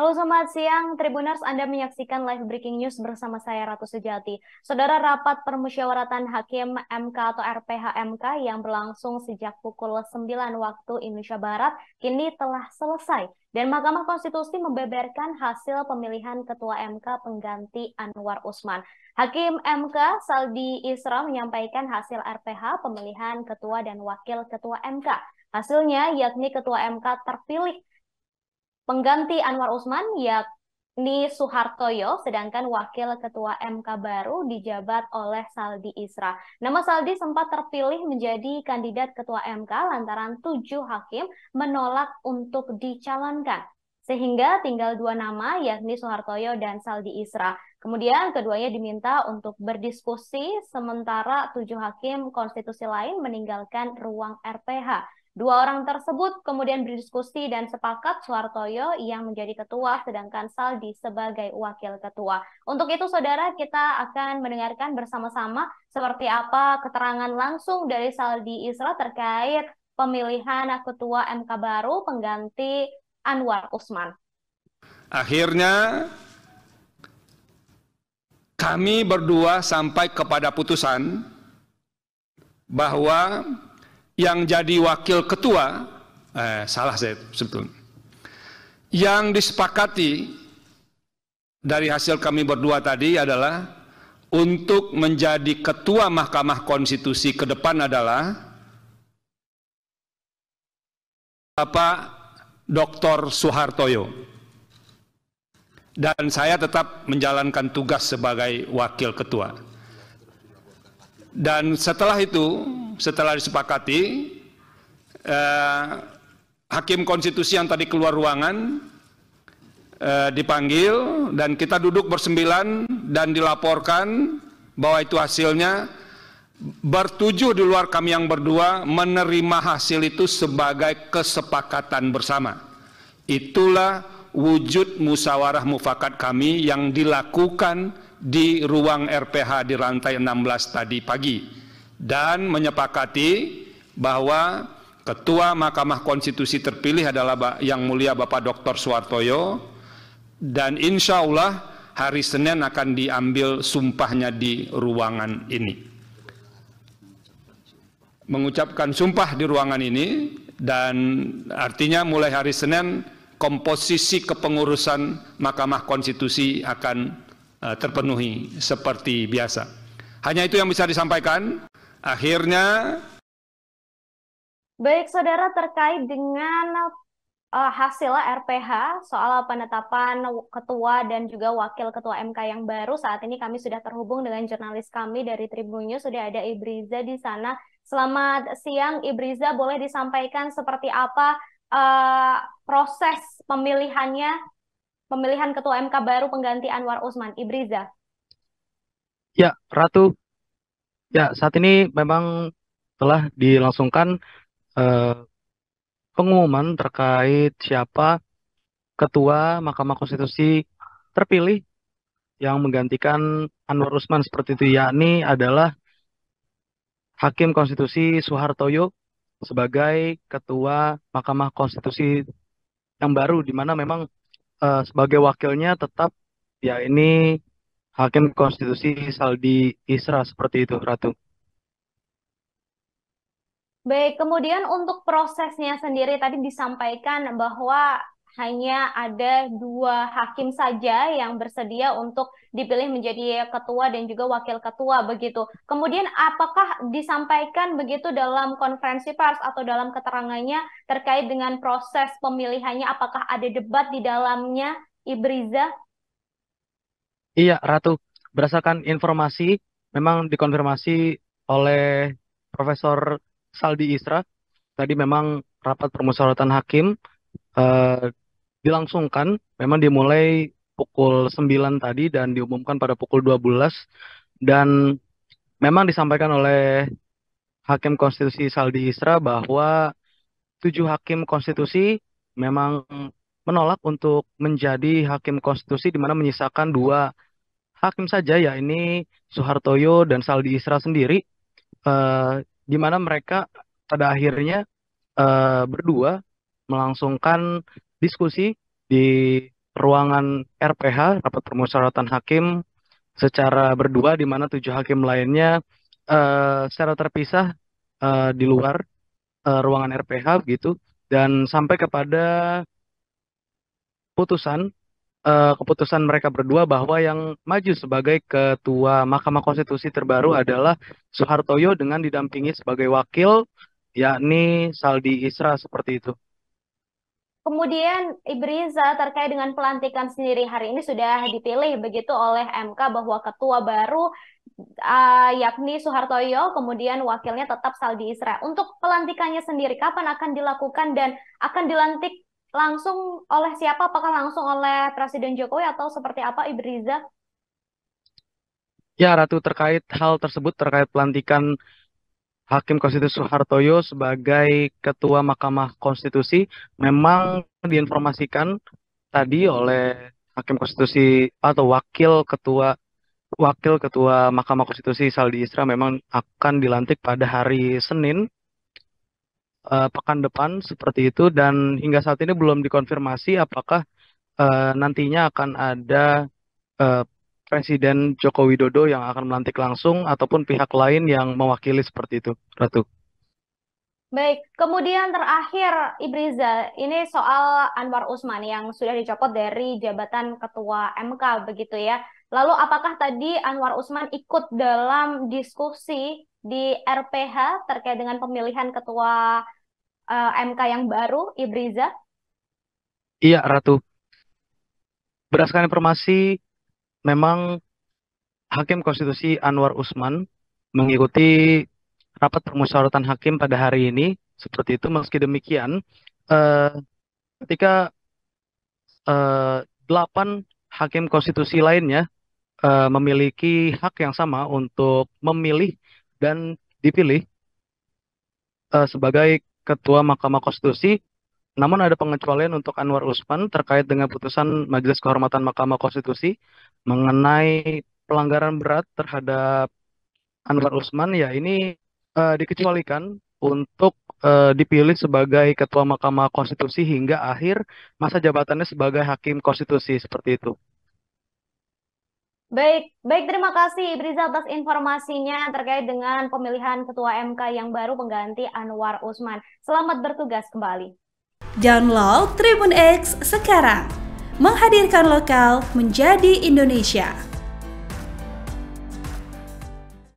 Halo, selamat siang Tribuners. Anda menyaksikan live breaking news bersama saya Ratu Sejati. Saudara, rapat permusyawaratan Hakim MK atau RPH MK yang berlangsung sejak pukul 9 waktu Indonesia Barat kini telah selesai dan Mahkamah Konstitusi membeberkan hasil pemilihan Ketua MK pengganti Anwar Usman. Hakim MK Saldi Isra menyampaikan hasil RPH pemilihan Ketua dan Wakil Ketua MK. Hasilnya yakni Ketua MK terpilih pengganti Anwar Usman yakni Suhartoyo, sedangkan Wakil Ketua MK baru dijabat oleh Saldi Isra. Nama Saldi sempat terpilih menjadi kandidat Ketua MK lantaran 7 hakim menolak untuk dicalonkan. Sehingga tinggal 2 nama yakni Suhartoyo dan Saldi Isra. Kemudian keduanya diminta untuk berdiskusi sementara 7 hakim konstitusi lain meninggalkan ruang RPH. Dua orang tersebut kemudian berdiskusi dan sepakat Suhartoyo yang menjadi ketua, sedangkan Saldi sebagai wakil ketua. Untuk itu, saudara, kita akan mendengarkan bersama-sama seperti apa keterangan langsung dari Saldi Isra terkait pemilihan ketua MK baru pengganti Anwar Usman. Akhirnya kami berdua sampai kepada putusan bahwa yang jadi wakil ketua, salah saya sebetulnya, yang disepakati dari hasil kami berdua tadi adalah untuk menjadi ketua Mahkamah Konstitusi ke depan adalah Bapak Dr. Suhartoyo. Dan saya tetap menjalankan tugas sebagai wakil ketua. Dan setelah itu, setelah disepakati, Hakim Konstitusi yang tadi keluar ruangan dipanggil dan kita duduk bersembilan dan dilaporkan bahwa itu hasilnya. Bertujuh di luar kami yang berdua menerima hasil itu sebagai kesepakatan bersama. Itulah wujud musyawarah mufakat kami yang dilakukan di ruang RPH di lantai 16 tadi pagi dan menyepakati bahwa Ketua Mahkamah Konstitusi terpilih adalah Yang Mulia Bapak Dr. Suhartoyo dan insya Allah hari Senin akan diambil sumpahnya di ruangan ini. Mengucapkan sumpah di ruangan ini dan artinya mulai hari Senin komposisi kepengurusan Mahkamah Konstitusi akan terpenuhi seperti biasa. Hanya itu yang bisa disampaikan. Akhirnya, baik saudara, terkait dengan hasil RPH soal penetapan ketua dan juga wakil ketua MK yang baru, saat ini kami sudah terhubung dengan jurnalis kami dari Tribun News, sudah ada Ibriza di sana. Selamat siang Ibriza, boleh disampaikan seperti apa proses pemilihan ketua MK baru pengganti Anwar Usman, Ibriza? Ya, Ratu. Ya, saat ini memang telah dilangsungkan pengumuman terkait siapa Ketua Mahkamah Konstitusi terpilih yang menggantikan Anwar Usman seperti itu, yakni adalah Hakim Konstitusi Suhartoyo sebagai Ketua Mahkamah Konstitusi yang baru, di mana memang sebagai wakilnya tetap ya ini Hakim Konstitusi Saldi Isra seperti itu, Ratu. Baik, kemudian untuk prosesnya sendiri tadi disampaikan bahwa hanya ada 2 hakim saja yang bersedia untuk dipilih menjadi ketua dan juga wakil ketua begitu. Kemudian apakah disampaikan begitu dalam konferensi pers atau dalam keterangannya terkait dengan proses pemilihannya, apakah ada debat di dalamnya, Ibriza? Iya, Ratu. Berdasarkan informasi, memang dikonfirmasi oleh Profesor Saldi Isra. Tadi memang rapat permusyawaratan hakim eh, dilangsungkan, memang dimulai pukul 9 tadi dan diumumkan pada pukul 12. Dan memang disampaikan oleh Hakim Konstitusi Saldi Isra bahwa 7 hakim konstitusi memang menolak untuk menjadi hakim konstitusi, di mana menyisakan 2 hakim saja, ya ini Suhartoyo dan Saldi Isra sendiri, di mana mereka pada akhirnya berdua melangsungkan diskusi di ruangan RPH, rapat permusyawaratan hakim, secara berdua, di mana 7 hakim lainnya secara terpisah di luar ruangan RPH gitu, dan sampai kepada keputusan mereka berdua bahwa yang maju sebagai ketua Mahkamah Konstitusi terbaru adalah Soehartoyo dengan didampingi sebagai wakil, yakni Saldi Isra, seperti itu. Kemudian Ibriza terkait dengan pelantikan sendiri hari ini sudah dipilih begitu oleh MK bahwa ketua baru yakni Soehartoyo, kemudian wakilnya tetap Saldi Isra. Untuk pelantikannya sendiri kapan akan dilakukan dan akan dilantik langsung oleh siapa? Apakah langsung oleh Presiden Jokowi atau seperti apa, Ibriza? Ya, Ratu, terkait hal tersebut, terkait pelantikan Hakim Konstitusi Soehartoyo sebagai Ketua Mahkamah Konstitusi, memang diinformasikan tadi oleh Hakim Konstitusi atau Wakil Ketua Mahkamah Konstitusi Saldi Isra memang akan dilantik pada hari Senin pekan depan, seperti itu, dan hingga saat ini belum dikonfirmasi apakah nantinya akan ada Presiden Joko Widodo yang akan melantik langsung ataupun pihak lain yang mewakili, seperti itu, Ratu. Baik, kemudian terakhir Ibriza, ini soal Anwar Usman yang sudah dicopot dari jabatan Ketua MK begitu ya. Lalu apakah tadi Anwar Usman ikut dalam diskusi di RPH terkait dengan pemilihan Ketua MK yang baru, Ibriza? Iya, Ratu. Berdasarkan informasi, memang Hakim Konstitusi Anwar Usman mengikuti rapat permusyawaratan hakim pada hari ini, seperti itu. Meski demikian, ketika 8 hakim konstitusi lainnya memiliki hak yang sama untuk memilih dan dipilih sebagai Ketua Mahkamah Konstitusi, namun ada pengecualian untuk Anwar Usman terkait dengan putusan Majelis Kehormatan Mahkamah Konstitusi mengenai pelanggaran berat terhadap Anwar Usman, ya ini dikecualikan untuk dipilih sebagai Ketua Mahkamah Konstitusi hingga akhir masa jabatannya sebagai Hakim Konstitusi, seperti itu. Baik, terima kasih Ibriza atas informasinya terkait dengan pemilihan Ketua MK yang baru pengganti Anwar Usman. Selamat bertugas kembali. Download Tribun X sekarang, menghadirkan lokal menjadi Indonesia.